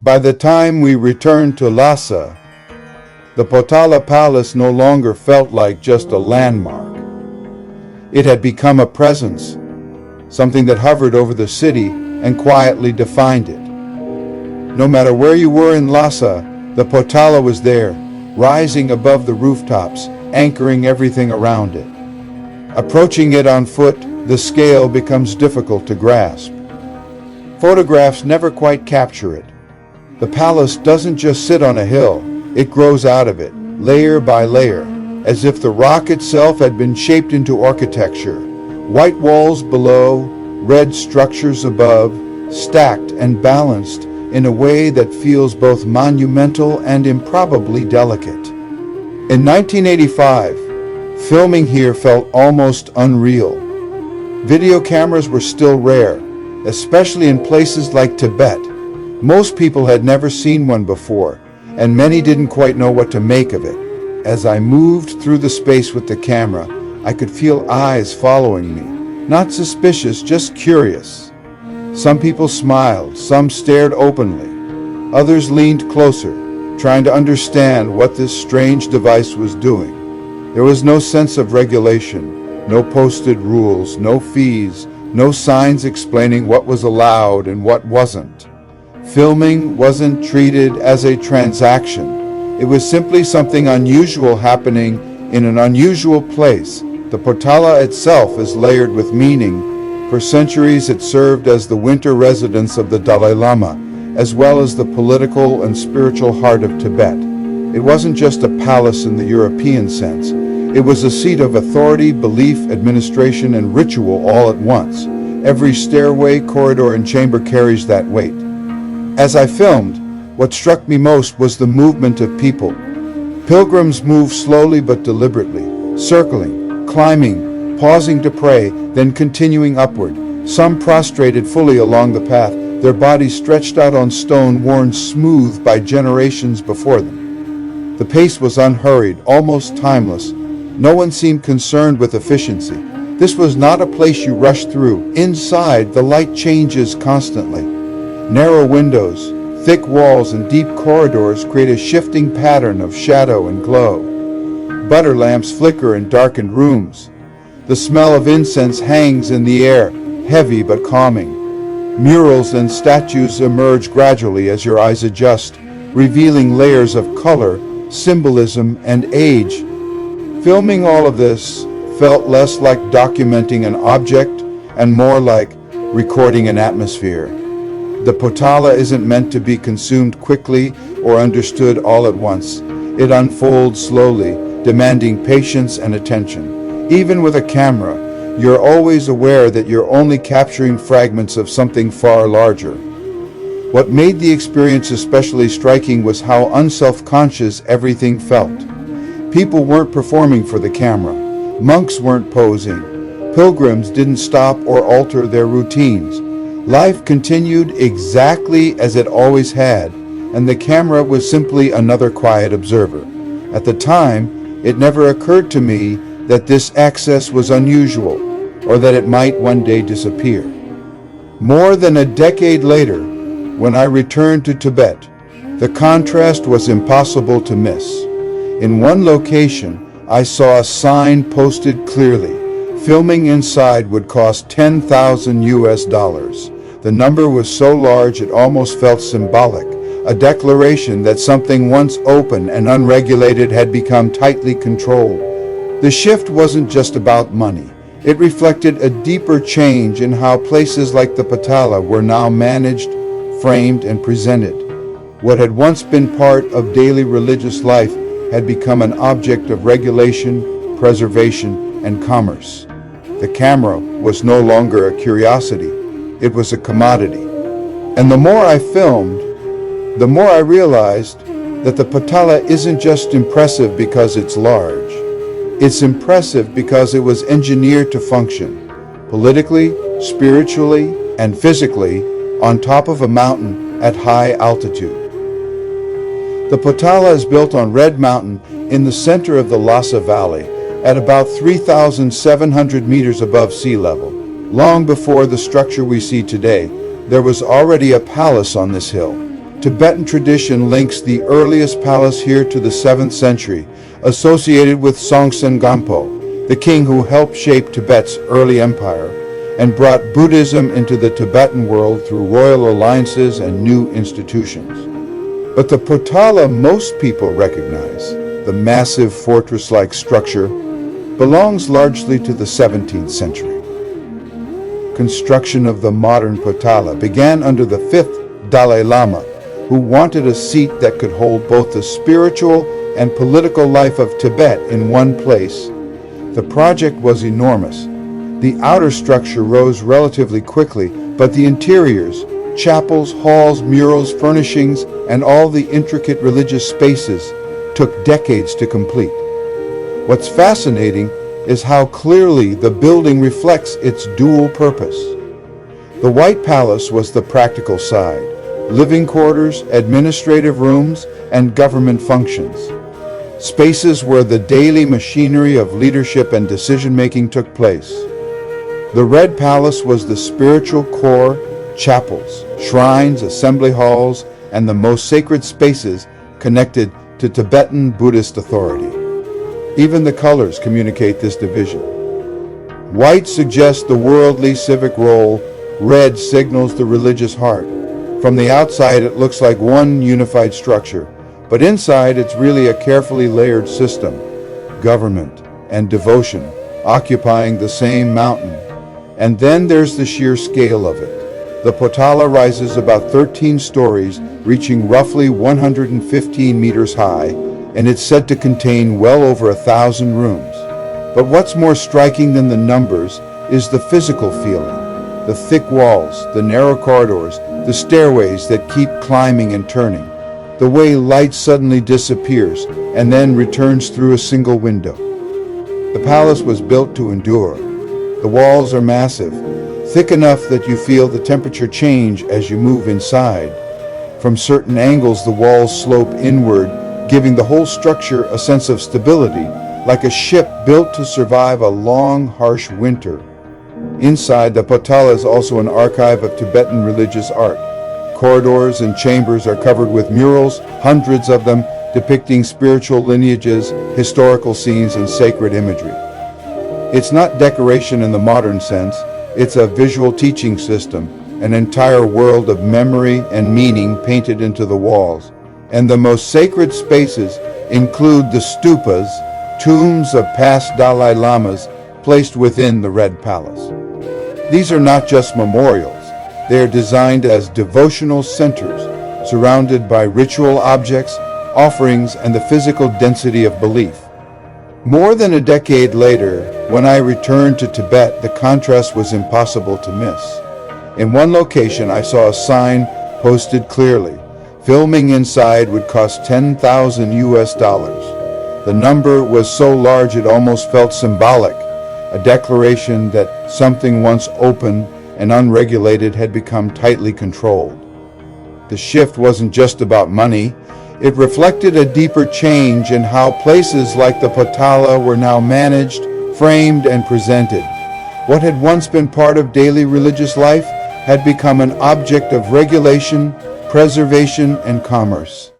By the time we returned to Lhasa, the Potala Palace no longer felt like just a landmark. It had become a presence, something that hovered over the city and quietly defined it. No matter where you were in Lhasa, the Potala was there, rising above the rooftops, anchoring everything around it. Approaching it on foot, the scale becomes difficult to grasp. Photographs never quite capture it. The palace doesn't just sit on a hill, it grows out of it, layer by layer, as if the rock itself had been shaped into architecture. White walls below, red structures above, stacked and balanced in a way that feels both monumental and improbably delicate. In 1985, filming here felt almost unreal. Video cameras were still rare, especially in places like Tibet. Most people had never seen one before, and many didn't quite know what to make of it. As I moved through the space with the camera, I could feel eyes following me. Not suspicious, just curious. Some people smiled, some stared openly. Others leaned closer, trying to understand what this strange device was doing. There was no sense of regulation, no posted rules, no fees, no signs explaining what was allowed and what wasn't. Filming wasn't treated as a transaction. It was simply something unusual happening in an unusual place. The Potala itself is layered with meaning. For centuries it served as the winter residence of the Dalai Lama, as well as the political and spiritual heart of Tibet. It wasn't just a palace in the European sense. It was a seat of authority, belief, administration, and ritual all at once. Every stairway, corridor, and chamber carries that weight. As I filmed, what struck me most was the movement of people. Pilgrims moved slowly but deliberately, circling, climbing, pausing to pray, then continuing upward. Some prostrated fully along the path, their bodies stretched out on stone worn smooth by generations before them. The pace was unhurried, almost timeless. No one seemed concerned with efficiency. This was not a place you rush through. Inside, the light changes constantly. Narrow windows, thick walls, and deep corridors create a shifting pattern of shadow and glow. Butter lamps flicker in darkened rooms. The smell of incense hangs in the air, heavy but calming. Murals and statues emerge gradually as your eyes adjust, revealing layers of color, symbolism, and age. Filming all of this felt less like documenting an object and more like recording an atmosphere. The Potala isn't meant to be consumed quickly or understood all at once. It unfolds slowly, demanding patience and attention. Even with a camera, you're always aware that you're only capturing fragments of something far larger. What made the experience especially striking was how unself-conscious everything felt. People weren't performing for the camera. Monks weren't posing. Pilgrims didn't stop or alter their routines. Life continued exactly as it always had, and the camera was simply another quiet observer. At the time, it never occurred to me that this access was unusual, or that it might one day disappear. More than a decade later, when I returned to Tibet, the contrast was impossible to miss. In one location, I saw a sign posted clearly: filming inside would cost $10,000. The number was so large it almost felt symbolic, a declaration that something once open and unregulated had become tightly controlled. The shift wasn't just about money. It reflected a deeper change in how places like the Potala were now managed, framed, and presented. What had once been part of daily religious life had become an object of regulation, preservation, and commerce. The camera was no longer a curiosity. It was a commodity. And the more I filmed, the more I realized that the Potala isn't just impressive because it's large. It's impressive because it was engineered to function, politically, spiritually, and physically, on top of a mountain at high altitude. The Potala is built on Red Mountain in the center of the Lhasa Valley, at about 3,700 meters above sea level. Long before the structure we see today, there was already a palace on this hill. Tibetan tradition links the earliest palace here to the 7th century, associated with Songtsen Gampo, the king who helped shape Tibet's early empire and brought Buddhism into the Tibetan world through royal alliances and new institutions. But the Potala most people recognize, the massive fortress-like structure, belongs largely to the 17th century. Construction of the modern Potala began under the 5th Dalai Lama, who wanted a seat that could hold both the spiritual and political life of Tibet in one place. The project was enormous. The outer structure rose relatively quickly, but the interiors, chapels, halls, murals, furnishings, and all the intricate religious spaces took decades to complete. What's fascinating is how clearly the building reflects its dual purpose. The White Palace was the practical side, living quarters, administrative rooms, and government functions. Spaces where the daily machinery of leadership and decision-making took place. The Red Palace was the spiritual core, chapels, shrines, assembly halls, and the most sacred spaces connected to Tibetan Buddhist authority. Even the colors communicate this division. White suggests the worldly civic role, red signals the religious heart. From the outside it looks like one unified structure, but inside it's really a carefully layered system, government and devotion occupying the same mountain. And then there's the sheer scale of it. The Potala rises about 13 stories, reaching roughly 115 meters high, and it's said to contain well over 1,000 rooms. But what's more striking than the numbers is the physical feeling. The thick walls, the narrow corridors, the stairways that keep climbing and turning. The way light suddenly disappears and then returns through a single window. The palace was built to endure. The walls are massive, thick enough that you feel the temperature change as you move inside. From certain angles, the walls slope inward, giving the whole structure a sense of stability, like a ship built to survive a long, harsh winter. Inside, the Potala is also an archive of Tibetan religious art. Corridors and chambers are covered with murals, hundreds of them, depicting spiritual lineages, historical scenes, and sacred imagery. It's not decoration in the modern sense, it's a visual teaching system, an entire world of memory and meaning painted into the walls. And the most sacred spaces include the stupas, tombs of past Dalai Lamas placed within the Red Palace. These are not just memorials, they are designed as devotional centers, surrounded by ritual objects, offerings, and the physical density of belief. More than a decade later, when I returned to Tibet, the contrast was impossible to miss. In one location, I saw a sign posted clearly. Filming inside would cost $10,000 US. The number was so large it almost felt symbolic, a declaration that something once open and unregulated had become tightly controlled. The shift wasn't just about money. It reflected a deeper change in how places like the Potala were now managed, framed, and presented. What had once been part of daily religious life had become an object of regulation, preservation, and commerce.